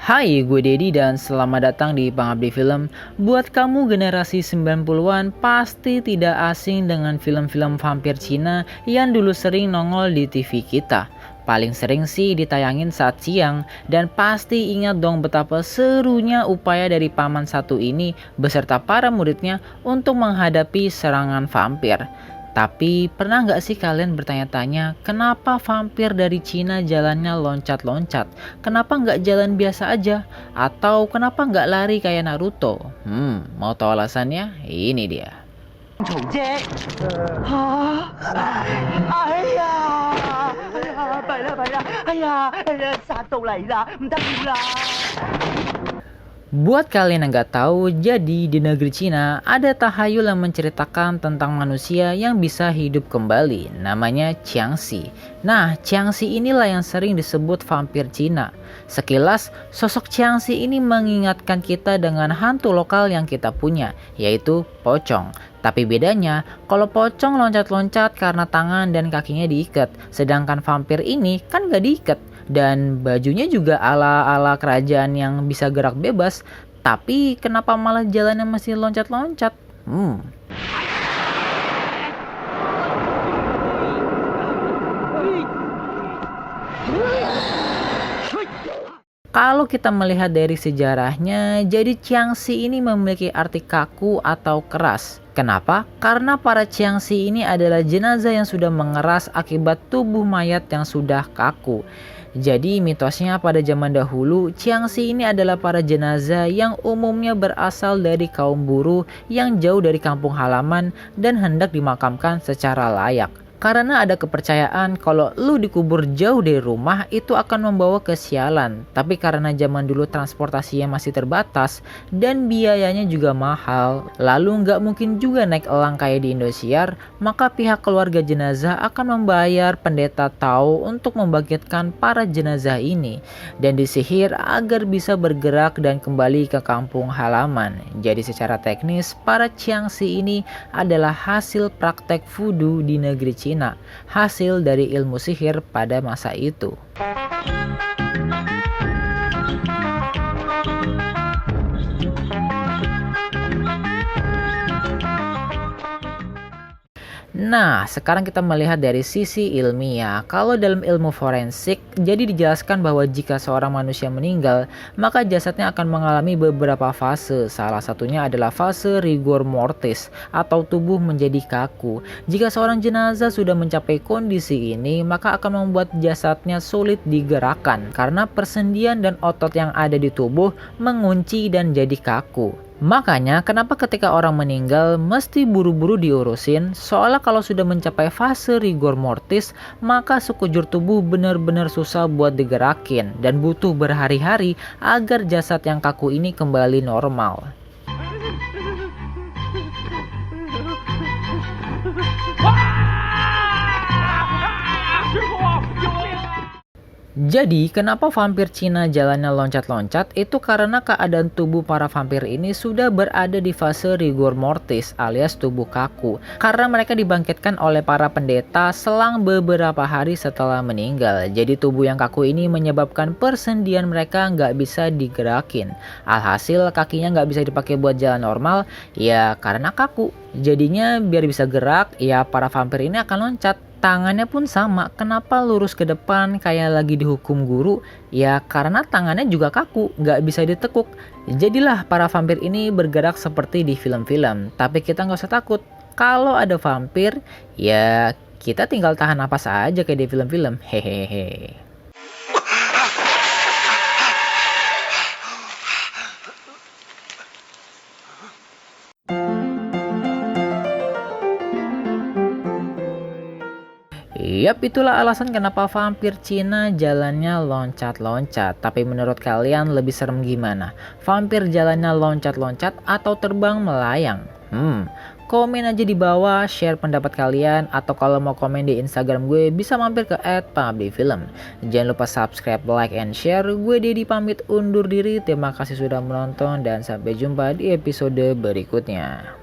Hai, gue Dedi dan selamat datang di Pengabdi Film. Buat kamu generasi 90-an pasti tidak asing dengan film-film vampir Cina yang dulu sering nongol di TV kita. Paling sering sih ditayangin saat siang, dan pasti ingat dong betapa serunya upaya dari paman satu ini beserta para muridnya untuk menghadapi serangan vampir. Tapi pernah nggak sih kalian bertanya-tanya kenapa vampir dari Cina jalannya loncat-loncat? Kenapa nggak jalan biasa aja? Atau kenapa nggak lari kayak Naruto? Mau tahu alasannya? Ini dia. 蟲啫嚇！哎呀！哎呀！弊啦弊啦！殺到嚟啦，唔得了啦！ Buat kalian yang nggak tahu, jadi di negeri Cina ada tahayul yang menceritakan tentang manusia yang bisa hidup kembali, namanya Qiangxi. Nah, Qiangxi inilah yang sering disebut vampir Cina. Sekilas, sosok Qiangxi ini mengingatkan kita dengan hantu lokal yang kita punya, yaitu pocong. Tapi bedanya, kalau pocong loncat-loncat karena tangan dan kakinya diikat, sedangkan vampir ini kan nggak diikat. Dan bajunya juga ala-ala kerajaan yang bisa gerak bebas. Tapi kenapa malah jalannya masih loncat-loncat? Kalau kita melihat dari sejarahnya, jadi Qiangxi ini memiliki arti kaku atau keras. Kenapa? Karena para Qiangxi ini adalah jenazah yang sudah mengeras akibat tubuh mayat yang sudah kaku. Jadi mitosnya pada zaman dahulu, Qiangxi ini adalah para jenazah yang umumnya berasal dari kaum buruh yang jauh dari kampung halaman dan hendak dimakamkan secara layak. Karena ada kepercayaan kalau lu dikubur jauh dari rumah itu akan membawa kesialan. Tapi karena zaman dulu transportasinya masih terbatas dan biayanya juga mahal, lalu nggak mungkin juga naik elang kayak di Indosiar, maka pihak keluarga jenazah akan membayar pendeta Tao untuk membangkitkan para jenazah ini dan disihir agar bisa bergerak dan kembali ke kampung halaman. Jadi secara teknis, para Qiangxi ini adalah hasil praktek voodoo di negeri Cina. Hasil dari ilmu sihir pada masa itu. Nah, sekarang kita melihat dari sisi ilmiah. Kalau dalam ilmu forensik, jadi dijelaskan bahwa jika seorang manusia meninggal, maka jasadnya akan mengalami beberapa fase. Salah satunya adalah fase rigor mortis atau tubuh menjadi kaku. Jika seorang jenazah sudah mencapai kondisi ini, maka akan membuat jasadnya sulit digerakkan karena persendian dan otot yang ada di tubuh mengunci dan jadi kaku. Makanya kenapa ketika orang meninggal mesti buru-buru diurusin, soalnya kalau sudah mencapai fase rigor mortis maka sekujur tubuh benar-benar susah buat digerakin dan butuh berhari-hari agar jasad yang kaku ini kembali normal. Jadi, kenapa vampir Cina jalannya loncat-loncat? Itu karena keadaan tubuh para vampir ini sudah berada di fase rigor mortis alias tubuh kaku. Karena mereka dibangkitkan oleh para pendeta selang beberapa hari setelah meninggal. Jadi tubuh yang kaku ini menyebabkan persendian mereka nggak bisa digerakin. Alhasil kakinya nggak bisa dipakai buat jalan normal, ya karena kaku. Jadinya biar bisa gerak, ya para vampir ini akan loncat. Tangannya pun sama, kenapa lurus ke depan kayak lagi dihukum guru? Ya karena tangannya juga kaku, nggak bisa ditekuk. Jadilah para vampir ini bergerak seperti di film-film. Tapi kita nggak usah takut, kalau ada vampir, ya kita tinggal tahan napas aja kayak di film-film. Hehehe. Yap, itulah alasan kenapa vampir Cina jalannya loncat-loncat. Tapi menurut kalian lebih serem gimana? Vampir jalannya loncat-loncat atau terbang melayang? Komen aja di bawah, share pendapat kalian. Atau kalau mau komen di Instagram gue bisa mampir ke @pengabdifilm. Jangan lupa subscribe, like, and share. Gue Dedi pamit undur diri. Terima kasih sudah menonton dan sampai jumpa di episode berikutnya.